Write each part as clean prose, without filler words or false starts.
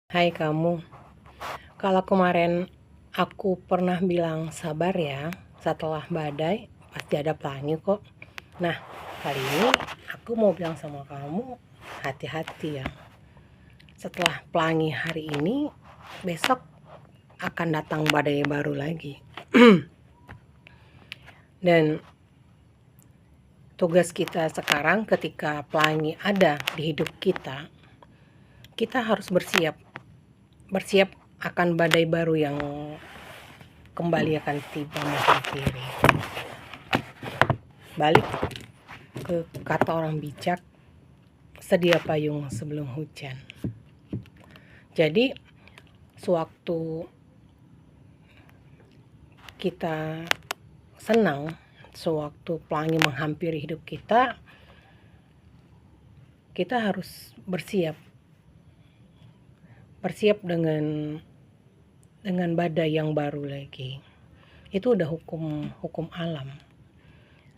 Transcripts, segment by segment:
Hai kamu, kalau kemarin aku pernah bilang sabar ya, setelah badai pasti ada pelangi kok. Nah, kali ini aku mau bilang sama kamu, hati-hati ya. Setelah pelangi hari ini, besok akan datang badai baru lagi. Dan tugas kita sekarang ketika pelangi ada di hidup kita harus bersiap akan badai baru yang kembali akan tiba menghampiri. Balik ke kata orang bijak, sedia payung sebelum hujan. Jadi sewaktu kita senang, sewaktu pelangi menghampiri hidup kita harus bersiap dengan badai yang baru lagi. Itu udah hukum alam.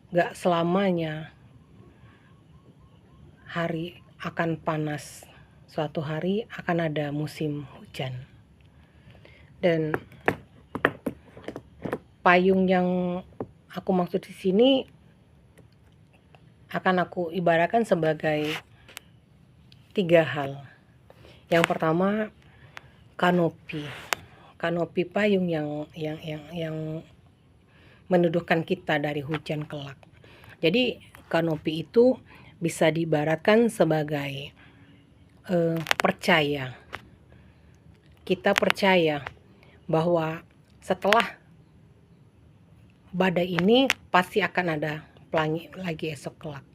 Gak selamanya hari akan panas, suatu hari akan ada musim hujan. Dan payung yang aku maksud di sini akan aku ibaratkan sebagai 3 hal. Yang pertama, kanopi payung yang menuduhkan kita dari hujan kelak. Jadi kanopi itu bisa diibaratkan sebagai percaya. Kita percaya bahwa setelah badai ini pasti akan ada pelangi lagi esok kelak.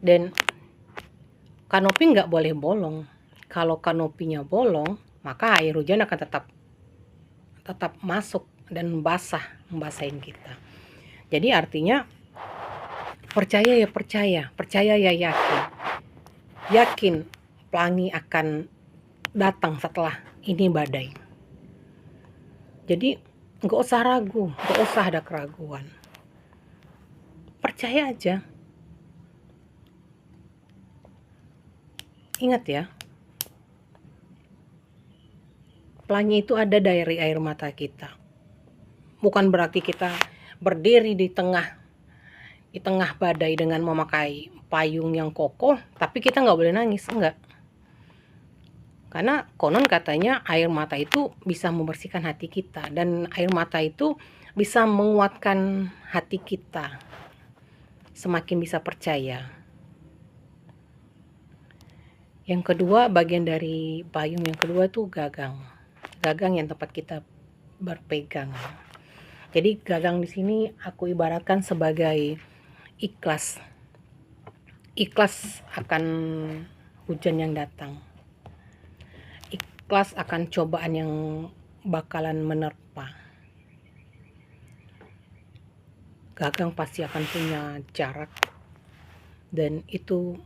Dan kanopi nggak boleh bolong. Kalau kanopinya bolong, maka air hujan akan tetap masuk dan membasahin kita. Jadi artinya percaya ya yakin pelangi akan datang setelah ini badai. Jadi nggak usah ragu, nggak usah ada keraguan, percaya aja. Ingat ya, pelangi itu ada dari air mata kita. Bukan berarti kita berdiri di tengah badai dengan memakai payung yang kokoh, tapi kita nggak boleh nangis, enggak. Karena konon katanya air mata itu bisa membersihkan hati kita, dan air mata itu bisa menguatkan hati kita, semakin bisa percaya. Yang kedua, bagian dari payung yang kedua tuh gagang yang tempat kita berpegang. Jadi gagang di sini aku ibaratkan sebagai ikhlas akan hujan yang datang, ikhlas akan cobaan yang bakalan menerpa. Gagang pasti akan punya jarak, dan itu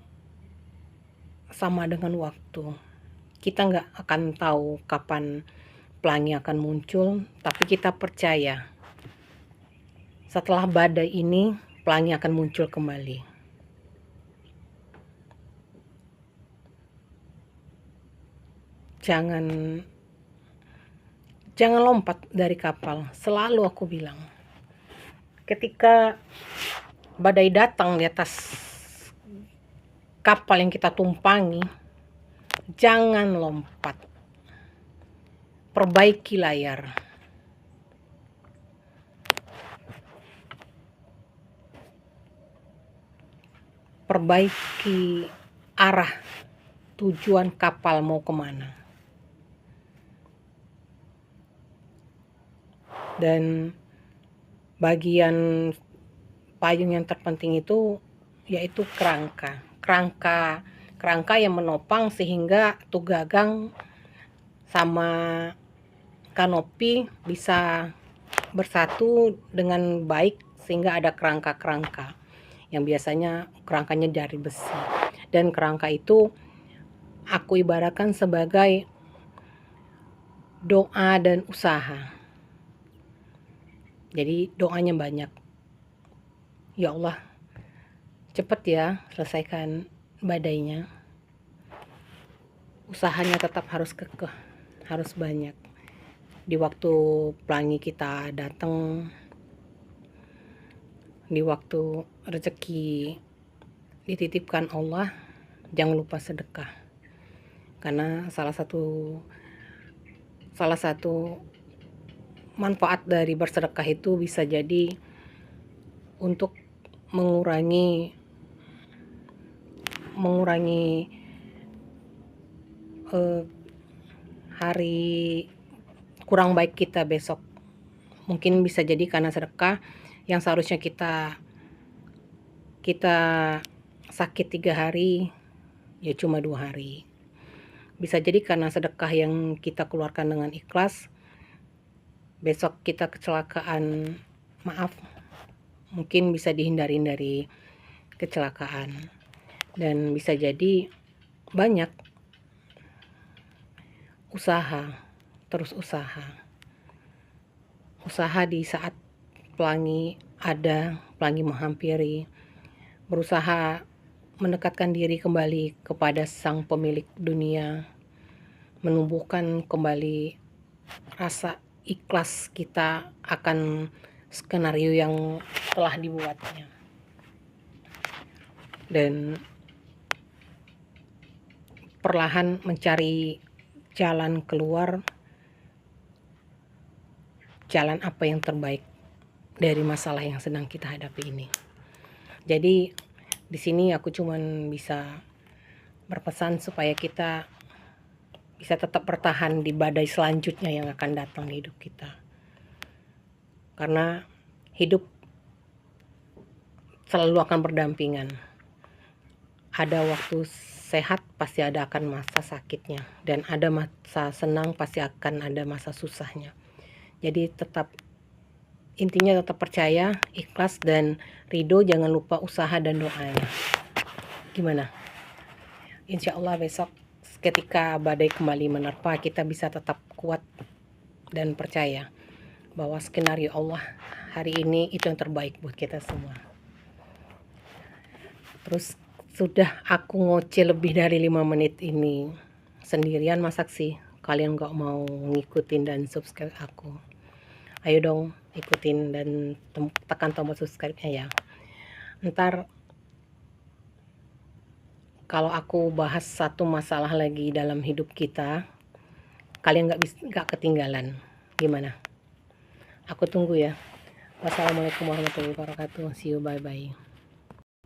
sama dengan waktu. Kita nggak akan tahu kapan pelangi akan muncul, tapi kita percaya setelah badai ini pelangi akan muncul kembali. Jangan lompat dari kapal. Selalu aku bilang, ketika badai datang di atas kapal yang kita tumpangi, jangan lompat. Perbaiki layar. Perbaiki arah tujuan kapal mau kemana. Dan bagian payung yang terpenting itu yaitu kerangka yang menopang sehingga tuh gagang sama kanopi bisa bersatu dengan baik, sehingga ada kerangka yang biasanya kerangkanya dari besi. Dan kerangka itu aku ibaratkan sebagai doa dan usaha. Jadi doanya banyak, ya Allah cepet ya selesaikan badainya, usahanya tetap harus kekeh, harus banyak. Di waktu pelangi kita datang, di waktu rezeki dititipkan Allah, jangan lupa sedekah. Karena salah satu manfaat dari bersedekah itu bisa jadi untuk mengurangi hari kurang baik kita besok. Mungkin bisa jadi karena sedekah yang seharusnya kita sakit 3 hari, ya cuma 2 hari. Bisa jadi karena sedekah yang kita keluarkan dengan ikhlas, besok kita kecelakaan, maaf, mungkin bisa dihindari dari kecelakaan. Dan bisa jadi banyak terus usaha di saat pelangi menghampiri, berusaha mendekatkan diri kembali kepada sang pemilik dunia, menumbuhkan kembali rasa ikhlas kita akan skenario yang telah dibuatnya, dan perlahan mencari jalan keluar, jalan apa yang terbaik dari masalah yang sedang kita hadapi ini. Jadi di sini aku cuman bisa berpesan supaya kita bisa tetap bertahan di badai selanjutnya yang akan datang di hidup kita. Karena hidup selalu akan berdampingan. Ada waktu sehat, pasti akan masa sakitnya, dan ada masa senang, pasti akan ada masa susahnya. Jadi intinya tetap percaya, ikhlas, dan ridho. Jangan lupa usaha dan doanya. Gimana? Insya Allah besok ketika badai kembali menerpa, kita bisa tetap kuat dan percaya bahwa skenario Allah hari ini itu yang terbaik buat kita semua. Terus sudah aku ngoceh lebih dari 5 menit ini sendirian, masak sih kalian gak mau ngikutin dan subscribe aku. Ayo dong ikutin dan tekan tombol subscribe-nya ya. Ntar kalau aku bahas satu masalah lagi dalam hidup kita, kalian gak ketinggalan. Gimana? Aku tunggu ya. Wassalamualaikum warahmatullahi wabarakatuh. See you, bye bye.